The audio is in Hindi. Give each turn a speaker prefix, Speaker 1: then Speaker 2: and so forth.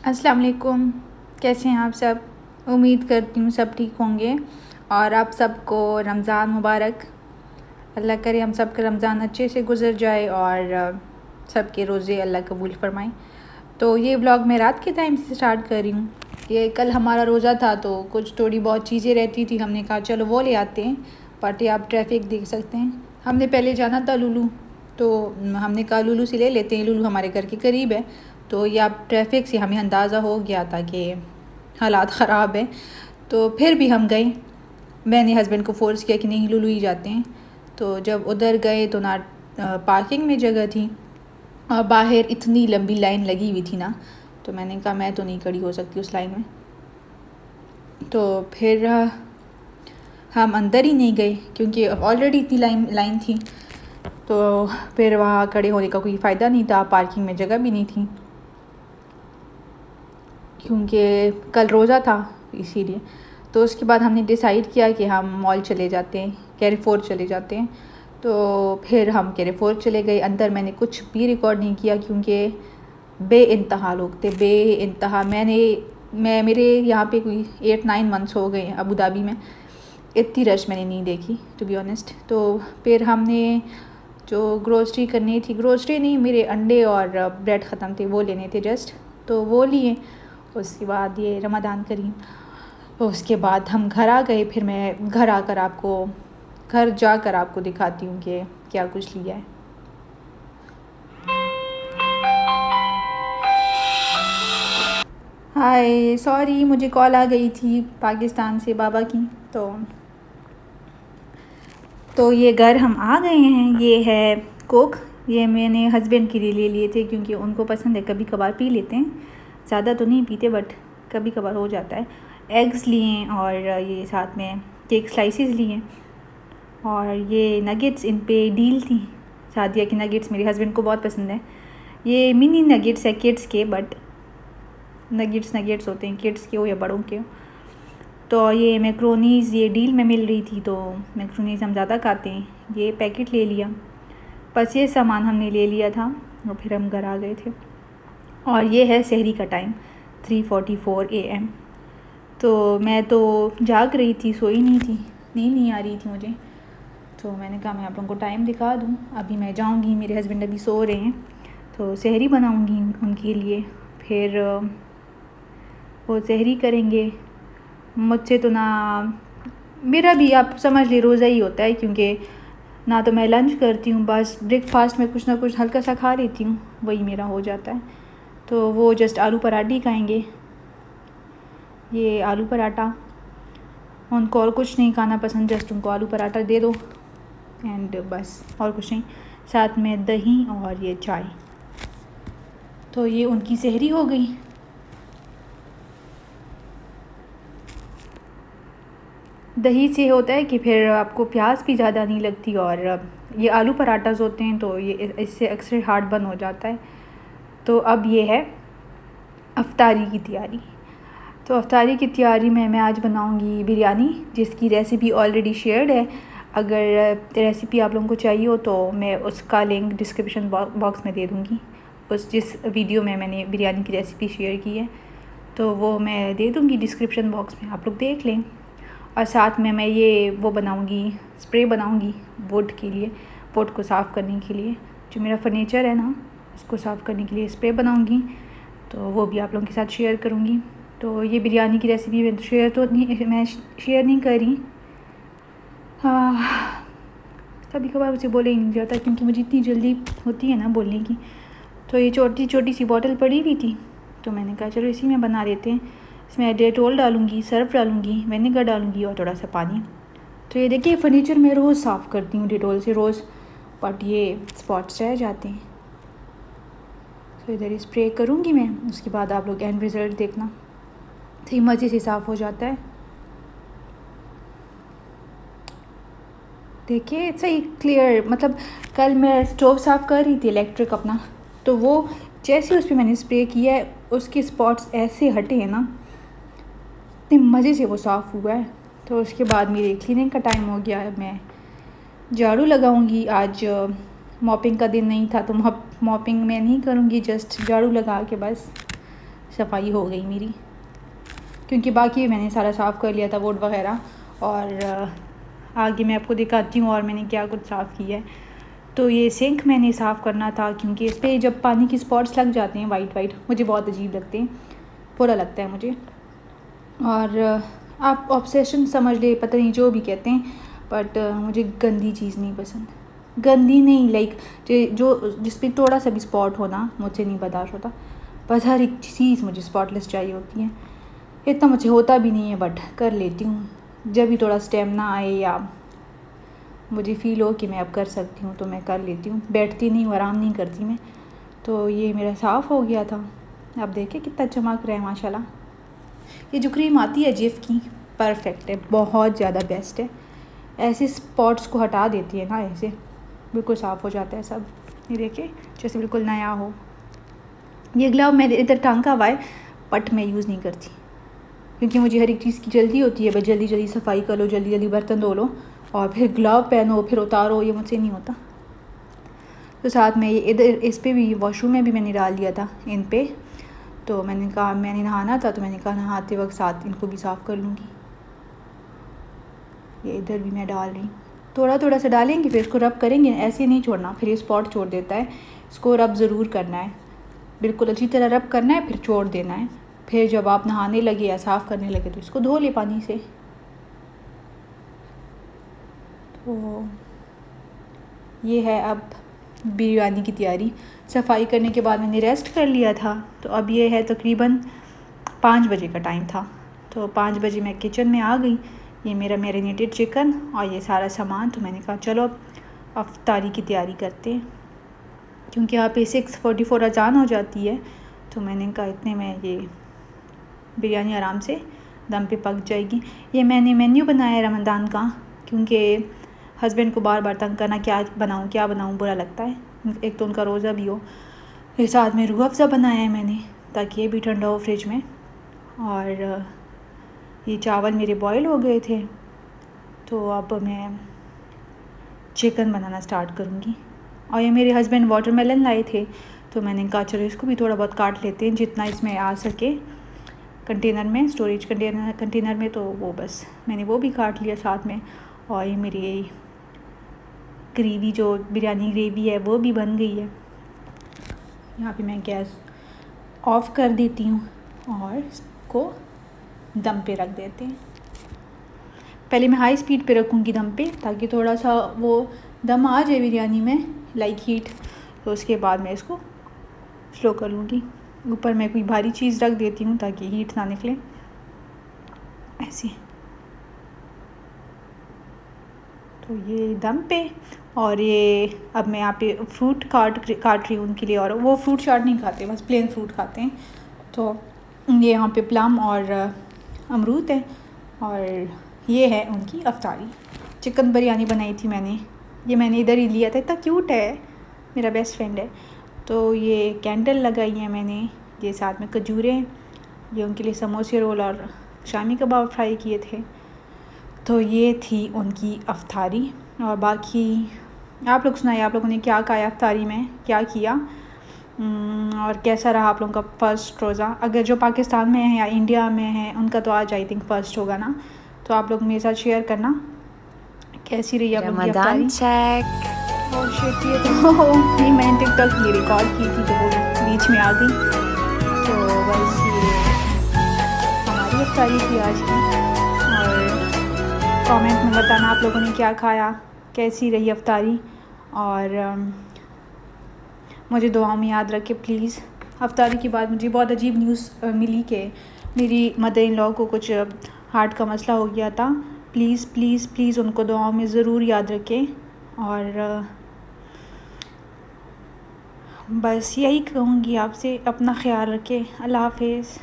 Speaker 1: अस्सलाम वालेकुम। कैसे हैं आप सब? उम्मीद करती हूँ सब ठीक होंगे और आप सबको रमज़ान मुबारक। अल्लाह करे हम सब का रमज़ान अच्छे से गुज़र जाए और सबके रोज़े अल्लाह कबूल फरमाए। तो ये व्लॉग मैं रात के टाइम से स्टार्ट कर रही हूँ। ये कल हमारा रोज़ा था तो कुछ थोड़ी बहुत चीज़ें रहती थी, हमने कहा चलो वो ले आते हैं। बट ये आप ट्रैफिक देख सकते हैं। हमने पहले जाना था लुलु, तो हमने कहा लुलु से ले लेते हैं, लुलु हमारे घर के करीब है। तो ये आप ट्रैफिक से हमें अंदाज़ा हो गया था कि हालात ख़राब है, तो फिर भी हम गए। मैंने हस्बैंड को फ़ोर्स किया कि नहीं लुलु ही जाते हैं। तो जब उधर गए तो ना पार्किंग में जगह थी और बाहर इतनी लंबी लाइन लगी हुई थी ना, तो मैंने कहा मैं तो नहीं खड़ी हो सकती उस लाइन में। तो फिर हम अंदर ही नहीं गए क्योंकि ऑलरेडी इतनी लाइन थी। तो फिर वहाँ खड़े होने का कोई फ़ायदा नहीं था, पार्किंग में जगह भी नहीं थी क्योंकि कल रोज़ा था इसीलिए। तो उसके बाद हमने डिसाइड किया कि हम मॉल चले जाते हैं, कैरीफोर चले जाते हैं। तो फिर हम कैरीफोर चले गए। अंदर मैंने कुछ भी रिकॉर्ड नहीं किया क्योंकि बेइंतहा लोग थे, बेइंतहा। मैं मेरे यहाँ पे कोई 8-9 मंथ्स हो गए अबू धाबी में, इतनी रश मैंने नहीं देखी टू बी ऑनेस्ट। तो फिर हमने जो ग्रोसरी करनी थी, ग्रोसरी नहीं, मेरे अंडे और ब्रेड ख़त्म थे, वो लेने थे जस्ट, तो वो लिए। उसके बाद ये रमज़ान करीम, उसके बाद हम घर आ गए। फिर मैं घर जाकर आपको दिखाती हूँ कि क्या कुछ लिया है। हाय, सॉरी मुझे कॉल आ गई थी पाकिस्तान से बाबा की। तो ये घर हम आ गए हैं। ये है कोक, ये मैंने हस्बैंड के लिए ले लिए थे क्योंकि उनको पसंद है, कभी कभार पी लेते हैं, ज़्यादा तो नहीं पीते बट कभी कभार हो जाता है। एग्स लिए और ये साथ में केक स्लाइसेस लिए और ये नगेट्स, इन पे डील थी। सादिया के नगेट्स मेरे हस्बैंड को बहुत पसंद है। ये मिनी नगेट्स है किड्स के, बट नगेट्स होते हैं किड्स के हो या बड़ों के हो। तो ये मैक्रोनीज़ ये डील में मिल रही थी, तो मैक्रोनीज़ हम ज़्यादा खाते हैं, ये पैकेट ले लिया। बस ये सामान हमने ले लिया था और फिर हम घर आ गए थे। और ये है सहरी का टाइम, 3:44 AM। तो मैं तो जाग रही थी, सोई नहीं थी, नींद नहीं आ रही थी मुझे। तो मैंने कहा मैं आप लोगों को टाइम दिखा दूँ। अभी मैं जाऊँगी, मेरे हस्बैंड अभी सो रहे हैं, तो सहरी बनाऊँगी उनके लिए। फिर वो सहरी करेंगे। मुझसे तो ना, मेरा भी आप समझ ले रोज़ा ही होता है क्योंकि ना तो मैं लंच करती हूँ, बस ब्रेकफास्ट में कुछ ना कुछ हल्का सा खा लेती हूँ, वही मेरा हो जाता है। तो वो जस्ट आलू पराठी खाएंगे, ये आलू पराठा। उनको और कुछ नहीं खाना पसंद, जस्ट उनको आलू पराठा दे दो एंड बस, और कुछ नहीं, साथ में दही और ये चाय। तो ये उनकी सहरी हो गई। दही से होता है कि फिर आपको प्यास भी ज़्यादा नहीं लगती, और ये आलू पराठास होते हैं तो ये इससे अक्सर हार्ट बर्न हो जाता है। तो अब ये है अफ्तारी की तैयारी। तो अफ्तारी की तैयारी में मैं आज बनाऊंगी बिरयानी, जिसकी रेसिपी ऑलरेडी शेयर्ड है। अगर रेसिपी आप लोगों को चाहिए हो तो मैं उसका लिंक डिस्क्रिप्शन बॉक्स में दे दूँगी। जिस वीडियो में मैंने बिरयानी की रेसिपी शेयर की है तो वो मैं दे दूँगी डिस्क्रिप्शन बॉक्स में, आप लोग देख लें। और साथ में मैं ये वो बनाऊंगी, स्प्रे बनाऊंगी वुड के लिए, वुड को साफ़ करने के लिए, जो मेरा फर्नीचर है ना उसको साफ़ करने के लिए स्प्रे बनाऊंगी, तो वो भी आप लोगों के साथ शेयर करूंगी। तो ये बिरयानी की रेसिपी मैं शेयर नहीं कर रही। कभी कभार मुझे बोले ही नहीं जाता क्योंकि मुझे इतनी जल्दी होती है ना बोलने की। तो ये छोटी छोटी सी बॉटल पड़ी हुई थी, तो मैंने कहा चलो इसी में बना लेते हैं। इसमें डेटोल डालूंगी, सर्फ डालूंगी, विनेगर डालूंगी और थोड़ा सा पानी। तो ये देखिए फर्नीचर मैं रोज़ साफ़ करती हूँ डेटोल से रोज़, बट ये स्पॉट्स रह जाते हैं। तो इधर स्प्रे करूँगी मैं, उसके बाद आप लोग एंड रिज़ल्ट देखना, तो मज़े से साफ़ हो जाता है। देखिए सही क्लियर, मतलब कल मैं स्टोव साफ़ कर रही थी इलेक्ट्रिक अपना, तो वो जैसे उस पर मैंने स्प्रे किया है उसके स्पॉट्स ऐसे हटे हैं ना, इतने मज़े से वो साफ़ हुआ है। तो उसके बाद मेरे क्लीनिंग का टाइम हो गया है, मैं झाड़ू लगाऊंगी। आज मॉपिंग का दिन नहीं था तो मॉपिंग मैं नहीं करूंगी, जस्ट झाड़ू लगा के बस सफाई हो गई मेरी, क्योंकि बाकी मैंने सारा साफ़ कर लिया था वोट वगैरह। और आगे मैं आपको दिखाती हूँ और मैंने क्या कुछ साफ़ किया है। तो ये सिंक मैंने साफ़ करना था, क्योंकि इस पर जब पानी की स्पॉट्स लग जाते हैं वाइट वाइट, मुझे बहुत अजीब लगते हैं, बुरा लगता है मुझे। और आप ऑब्सेशन समझ ले, पता नहीं जो भी कहते हैं, बट मुझे गंदी चीज़ नहीं पसंद। गंदी नहीं, लाइक जो जिस पे थोड़ा सा भी स्पॉट होना मुझसे नहीं बर्दाश्त होता। बस हर एक चीज़ मुझे स्पॉटलेस चाहिए होती है। इतना मुझे होता भी नहीं है, बट कर लेती हूँ। जब भी थोड़ा स्टेमिना आए या मुझे फ़ील हो कि मैं अब कर सकती हूँ तो मैं कर लेती हूँ। बैठती नहीं हूँ, आराम नहीं करती मैं। तो ये मेरा साफ़ हो गया था। अब देखिए कितना चमक रहा है माशाल्लाह। ये जो क्रीम आती है जिफ की, परफेक्ट है, बहुत ज़्यादा बेस्ट है। ऐसे स्पॉट्स को हटा देती है ना, ऐसे बिल्कुल साफ़ हो जाता है सब। ये देखिए जैसे बिल्कुल नया हो। ये ग्लव मैंने इधर टांगा हुआ है, बट मैं यूज़ नहीं करती, क्योंकि मुझे हर एक चीज़ की जल्दी होती है। बस जल्दी जल्दी सफाई कर लो, जल्दी जल्दी बर्तन धो लो और फिर ग्लव पहनो, फिर उतारो, ये मुझसे नहीं होता। तो साथ में ये इधर इस पे भी, वॉशरूम में भी मैंने डाल दिया था इन पे। तो मैंने कहा मैंने नहाना था, तो मैंने कहा नहाते वक्त साथ इनको भी साफ़ कर लूँगी। ये इधर भी मैं डाल रही हूँ, थोड़ा थोड़ा सा डालेंगे, फिर इसको रब करेंगे। ऐसे नहीं छोड़ना, फिर ये स्पॉट छोड़ देता है। इसको रब ज़रूर करना है, बिल्कुल अच्छी तरह रब करना है, फिर छोड़ देना है। फिर जब आप नहाने लगे या साफ़ करने लगे तो इसको धो ले पानी से। तो ये है अब बिरयानी की तैयारी। सफाई करने के बाद मैंने रेस्ट कर लिया था। तो अब ये है तकरीबन 5 बजे का टाइम था। तो 5 बजे मैं किचन में आ गई। ये मेरा मैरिनेटेड चिकन और ये सारा सामान। तो मैंने कहा चलो अब अफ्तारी की तैयारी करते हैं, क्योंकि यहाँ पे 6:44 अजान हो जाती है। तो मैंने कहा इतने में ये बिरयानी आराम से दम पे पक जाएगी। ये मैंने मेन्यू बनाया है रमज़ान का, क्योंकि हस्बैंड को बार बार तंग करना क्या बनाऊँ बुरा लगता है। एक तो उनका रोज़ा भी हो, फिर साथ में रूह अफ़ज़ा बनाया है मैंने, ताकि ये भी ठंडा हो फ्रिज में। और ये चावल मेरे बॉयल हो गए थे। तो अब मैं चिकन बनाना स्टार्ट करूँगी। और ये मेरे हस्बैंड वाटरमेलन लाए थे, तो मैंने कहा चलो इसको भी थोड़ा बहुत काट लेते हैं, जितना इसमें आ सके कंटेनर में, स्टोरेज कंटेनर में। तो वो बस मैंने वो भी काट लिया साथ में। और ये मेरी ग्रेवी, जो बिरयानी ग्रेवी है, वो भी बन गई है। यहाँ पे मैं गैस ऑफ़ कर देती हूँ और इसको दम पे रख देते हैं। पहले मैं हाई स्पीड पे रखूँगी दम पे, ताकि थोड़ा सा वो दम आ जाए बिरयानी में, लाइक हीट। तो उसके बाद मैं इसको स्लो कर लूँगी। ऊपर मैं कोई भारी चीज़ रख देती हूँ ताकि हीट ना निकले, ऐसे। तो ये दम पे। और ये अब मैं यहाँ पे फ्रूट काट रही हूँ उनके लिए। और वो फ्रूट चाट नहीं खाते, बस प्लेन फ्रूट खाते हैं। तो ये यहाँ पे प्लम और अमरूद है। और ये है उनकी अफ्तारी। चिकन बिरयानी बनाई थी मैंने, ये मैंने इधर ही लिया था। इतना क्यूट है, मेरा बेस्ट फ्रेंड है। तो ये कैंडल लगाई है मैंने, ये साथ में खजूरें, ये उनके लिए समोसे रोल और शामी कबाब फ्राई किए थे। तो ये थी उनकी अफ्तारी। और बाकी आप लोग सुनाइए, आप लोगों ने क्या खाया अफ्तारी में, क्या किया, और कैसा रहा आप लोगों का फ़र्स्ट रोज़ा। अगर जो पाकिस्तान में है या इंडिया में है, उनका तो आज आई थिंक फ़र्स्ट होगा ना। तो आप लोग मेरे साथ शेयर करना कैसी रही आप लोगों की अफ्तारी। और शिट, ये तो ये मैंने टिकटॉक के लिए रिकॉर्ड की थी, तो वो बीच में आ गई। तो बस ये हमारी अफ्तारी थी आज की। और कमेंट में बताना आप लोगों ने क्या खाया, कैसी रही अफ्तारी। और मुझे दुआओं में याद रखें प्लीज़। अफ्तारी के बाद मुझे बहुत अजीब न्यूज़ मिली कि मेरी मदर इन लॉ को कुछ हार्ट का मसला हो गया था। प्लीज़ प्लीज़ प्लीज़ उनको दुआओं में ज़रूर याद रखें। और बस यही कहूँगी आपसे, अपना ख्याल रखें। अल्लाह हाफ़िज़।